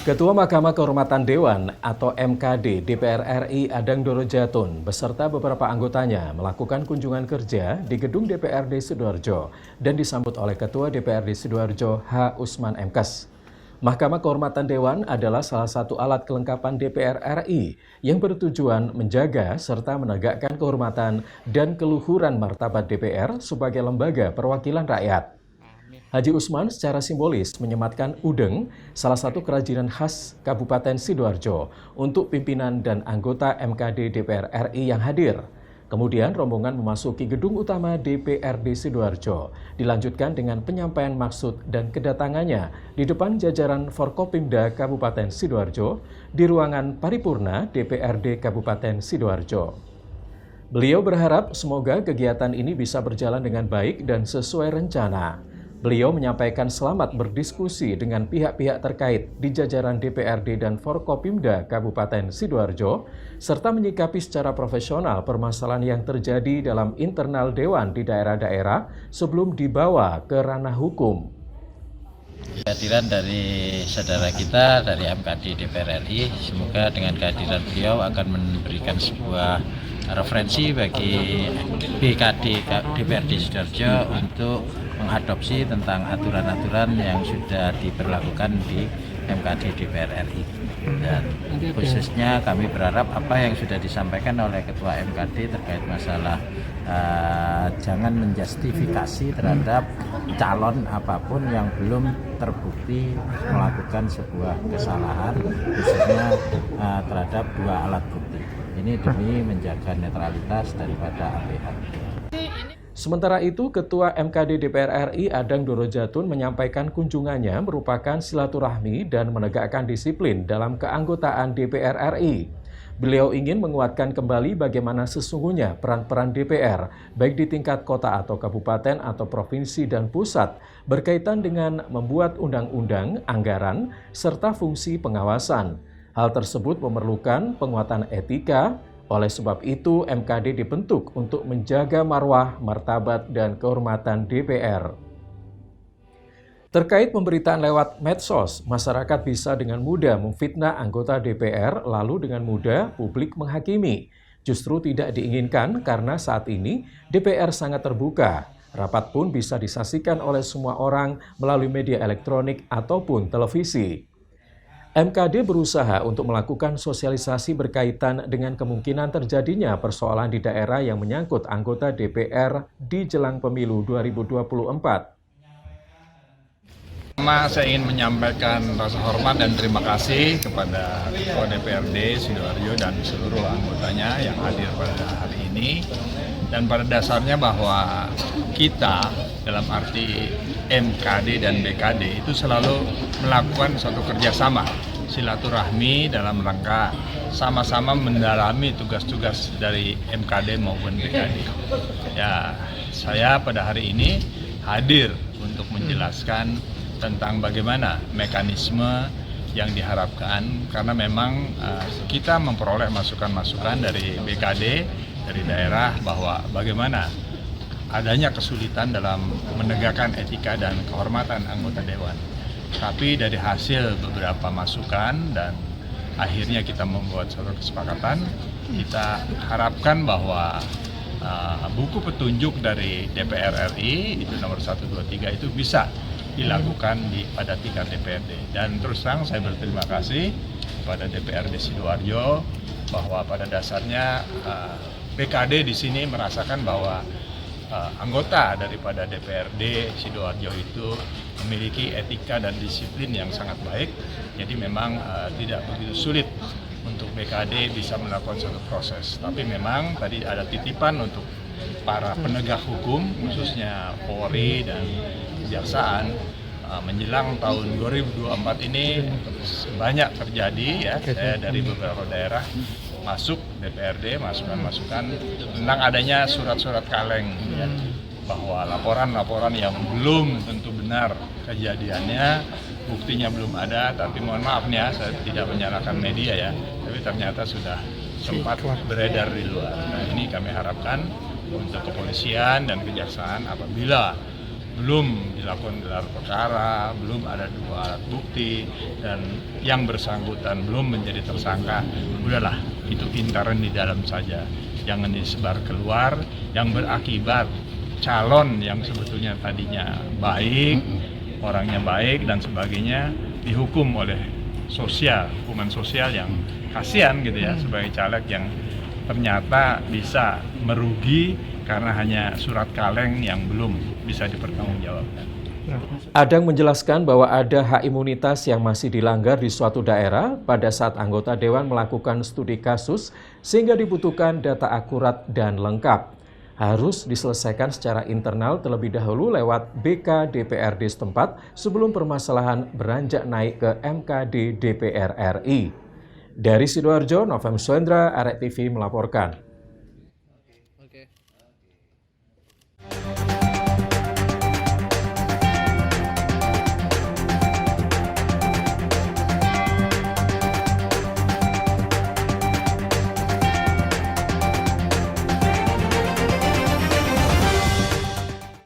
Ketua Mahkamah Kehormatan Dewan atau MKD DPR RI Adang Doro Jatun beserta beberapa anggotanya melakukan kunjungan kerja di gedung DPRD Sidoarjo dan disambut oleh Ketua DPRD Sidoarjo H. Usman Mkas. Mahkamah Kehormatan Dewan adalah salah satu alat kelengkapan DPR RI yang bertujuan menjaga serta menegakkan kehormatan dan keluhuran martabat DPR sebagai lembaga perwakilan rakyat. Haji Usman secara simbolis menyematkan udeng, salah satu kerajinan khas Kabupaten Sidoarjo, untuk pimpinan dan anggota MKD DPR RI yang hadir. Kemudian rombongan memasuki gedung utama DPRD Sidoarjo, dilanjutkan dengan penyampaian maksud dan kedatangannya di depan jajaran Forkopimda Kabupaten Sidoarjo di ruangan paripurna DPRD Kabupaten Sidoarjo. Beliau berharap semoga kegiatan ini bisa berjalan dengan baik dan sesuai rencana. Beliau menyampaikan selamat berdiskusi dengan pihak-pihak terkait di jajaran DPRD dan Forkopimda Kabupaten Sidoarjo, serta menyikapi secara profesional permasalahan yang terjadi dalam internal Dewan di daerah-daerah sebelum dibawa ke ranah hukum. Kehadiran dari saudara kita dari MKD DPR RI, semoga dengan kehadiran beliau akan memberikan sebuah referensi bagi BKD DPRD Sidoarjo untuk mengadopsi tentang aturan-aturan yang sudah diberlakukan di MKD DPR RI. Dan khususnya kami berharap apa yang sudah disampaikan oleh Ketua MKD terkait masalah jangan menjustifikasi terhadap calon apapun yang belum terbukti melakukan sebuah kesalahan, khususnya terhadap dua alat bukti. Ini demi menjaga netralitas daripada APH. Sementara itu, Ketua MKD DPR RI Adang Doro Jatun menyampaikan kunjungannya merupakan silaturahmi dan menegakkan disiplin dalam keanggotaan DPR RI. Beliau ingin menguatkan kembali bagaimana sesungguhnya peran-peran DPR, baik di tingkat kota atau kabupaten atau provinsi dan pusat, berkaitan dengan membuat undang-undang, anggaran, serta fungsi pengawasan. Hal tersebut memerlukan penguatan etika. Oleh sebab itu, MKD dibentuk untuk menjaga marwah, martabat, dan kehormatan DPR. Terkait pemberitaan lewat medsos, masyarakat bisa dengan mudah memfitnah anggota DPR, lalu dengan mudah publik menghakimi. Justru tidak diinginkan karena saat ini DPR sangat terbuka. Rapat pun bisa disaksikan oleh semua orang melalui media elektronik ataupun televisi. MKD berusaha untuk melakukan sosialisasi berkaitan dengan kemungkinan terjadinya persoalan di daerah yang menyangkut anggota DPR di jelang pemilu 2024. Pertama, saya ingin menyampaikan rasa hormat dan terima kasih kepada Ketua DPRD Sidoarjo dan seluruh anggotanya yang hadir pada hari ini. Dan pada dasarnya bahwa kita dalam arti MKD dan BKD itu selalu melakukan suatu kerjasama silaturahmi dalam rangka sama-sama mendalami tugas-tugas dari MKD maupun BKD. Ya, saya pada hari ini hadir untuk menjelaskan tentang bagaimana mekanisme yang diharapkan, karena memang kita memperoleh masukan-masukan dari BKD, dari daerah, bahwa bagaimana adanya kesulitan dalam menegakkan etika dan kehormatan anggota Dewan. Tapi dari hasil beberapa masukan dan akhirnya kita membuat suatu kesepakatan, kita harapkan bahwa buku petunjuk dari DPR RI itu nomor 123 itu bisa dilakukan pada tingkat DPRD. Dan terus terang saya berterima kasih kepada DPRD Sidoarjo bahwa pada dasarnya BKD di sini merasakan bahwa anggota daripada DPRD Sidoarjo itu memiliki etika dan disiplin yang sangat baik. Jadi memang tidak begitu sulit untuk BKD bisa melakukan suatu proses. Tapi memang tadi ada titipan untuk para penegak hukum, khususnya Polri dan Kejaksaan, menjelang tahun 2024 ini banyak terjadi ya, saya dari beberapa daerah masuk DPRD, masukan-masukan tentang adanya surat-surat kaleng ya, bahwa laporan-laporan yang belum tentu benar kejadiannya, buktinya belum ada, tapi mohon maaf nih ya, saya tidak menyalahkan media ya, tapi ternyata sudah sempat beredar di luar. Nah, ini kami harapkan untuk kepolisian dan kejaksaan apabila belum dilakukan gelar perkara, belum ada 2 alat bukti, dan yang bersangkutan belum menjadi tersangka. Udahlah, itu intern di dalam saja, jangan disebar keluar, yang berakibat calon yang sebetulnya tadinya baik, orangnya baik dan sebagainya, dihukum oleh sosial, hukuman sosial yang kasihan gitu ya, sebagai caleg yang ternyata bisa merugi karena hanya surat kaleng yang belum bisa dipertanggungjawabkan. Adang menjelaskan bahwa ada hak imunitas yang masih dilanggar di suatu daerah pada saat anggota Dewan melakukan studi kasus sehingga dibutuhkan data akurat dan lengkap. Harus diselesaikan secara internal terlebih dahulu lewat BK DPRD setempat sebelum permasalahan beranjak naik ke MKD DPR RI. Dari Sidoarjo, Novem Suendra, Arek TV melaporkan.